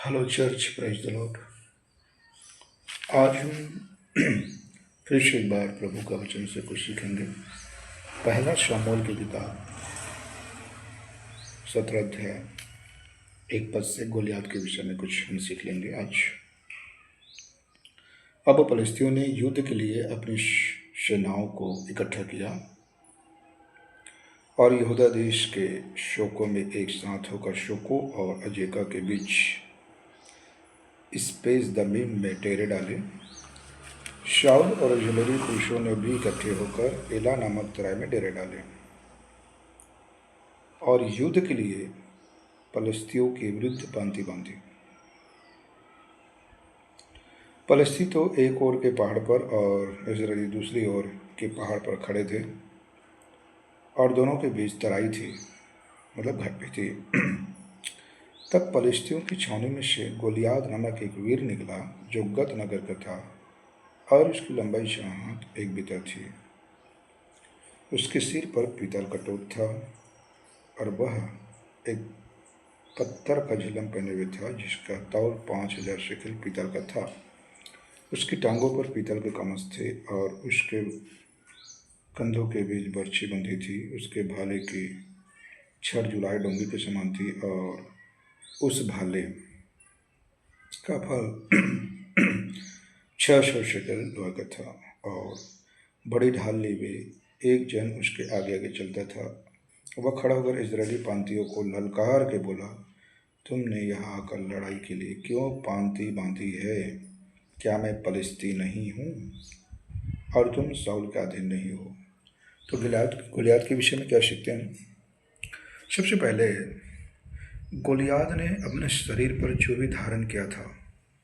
Hello church, praise the Lord. आज हम फिर से एक बार प्रभु का वचन से कुछ सीखेंगे। पहला शमूएल की किताब 17 अध्याय 1 पद से गोलियात के विषय में कुछ हम सीख लेंगे आज। अब फलिस्तियों ने युद्ध के लिए अपनी सेनाओं को इकट्ठा किया और यहूदा देश के शोकों में एक साथ होकर शोको और अजेका के बीच स्पेस दमीम में डेरे डाले। शाऊल और जलरी पुरुषों ने भी इकट्ठे होकर एला नामक तराई में डेरे डाले और युद्ध के लिए फलिस्तियों के विरुद्ध पांति बांधी। फलिस्ती तो एक ओर के पहाड़ पर और इजराइली दूसरी ओर के पहाड़ पर खड़े थे और दोनों के बीच तराई थी, मतलब घाटी थी। तब फलिस्तियों की छावनी में से गोलियात नामक एक वीर निकला जो गत नगर का था और उसकी लंबाई 4 हाथ 1 बिता थी। उसके सिर पर पीतल का टोट था और वह एक पत्थर का झिलम पहने हुए था जिसका तौल 5000 शेकेल पीतल का था। उसकी टांगों पर पीतल के कमच थे और उसके कंधों के बीच बर्छी बंधी थी। उसके भाले की छड़ जुलाई डोंगी के समान थी और उस भाले का फल 600 शेकेल लोहे का था और बड़ी ढाल लिए हुए एक जन उसके आगे आगे चलता था। वह खड़ा होकर इजरायली पांतियों को ललकार के बोला, तुमने यहाँ आकर लड़ाई के लिए क्यों पांति बांधी है? क्या मैं फलिस्ती नहीं हूँ और तुम शाऊल के अधीन नहीं हो? तो गोलियात के विषय में क्या सीखते हैं? सबसे पहले गोलियात ने अपने शरीर पर जो भी धारण किया था,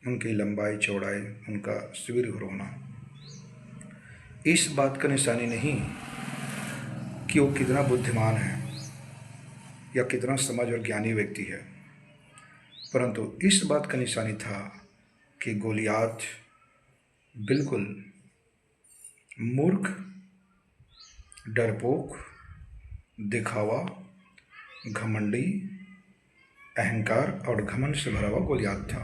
उनकी लंबाई चौड़ाई, उनका शिविर होना, इस बात का निशानी नहीं कि वो कितना बुद्धिमान है या कितना समझ और ज्ञानी व्यक्ति है, परंतु इस बात का निशानी था कि गोलियात बिल्कुल मूर्ख, डरपोक, दिखावा, घमंडी, अहंकार और घमंड से भरा हुआ गोलियात था।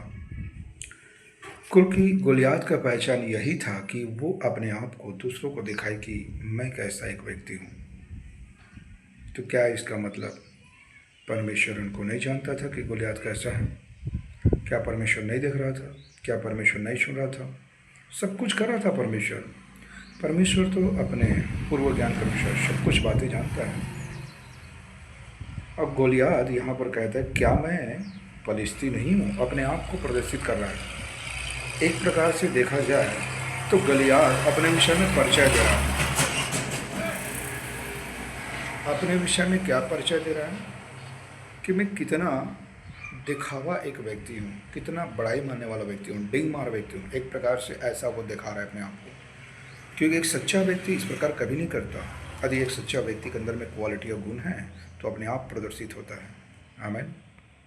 क्योंकि गोलियात का पहचान यही था कि वो अपने आप को दूसरों को दिखाए कि मैं कैसा एक व्यक्ति हूँ। तो क्या इसका मतलब परमेश्वर उनको नहीं जानता था कि गोलियात कैसा है? क्या परमेश्वर नहीं देख रहा था? क्या परमेश्वर नहीं सुन रहा था? सब कुछ कर रहा था परमेश्वर। परमेश्वर तो अपने पूर्व ज्ञान के अनुसार सब कुछ बातें जानता है। अब गोलियात यहाँ पर कहता है, क्या मैं फलिस्ती नहीं हूँ? अपने आप को प्रदर्शित कर रहा है। एक प्रकार से देखा जाए तो गोलियात अपने विषय में परिचय दे रहा है। अपने विषय में क्या परिचय दे रहा है? कि मैं कितना दिखावा एक व्यक्ति हूँ, कितना बड़ाई मारने वाला व्यक्ति हूँ, डिंग मार व्यक्ति हूँ। एक प्रकार से ऐसा वो दिखा रहा है अपने आप को, क्योंकि एक सच्चा व्यक्ति इस प्रकार कभी नहीं करता। यदि एक सच्चा व्यक्ति के अंदर में क्वालिटी और गुण है तो अपने आप प्रदर्शित होता है। आमीन।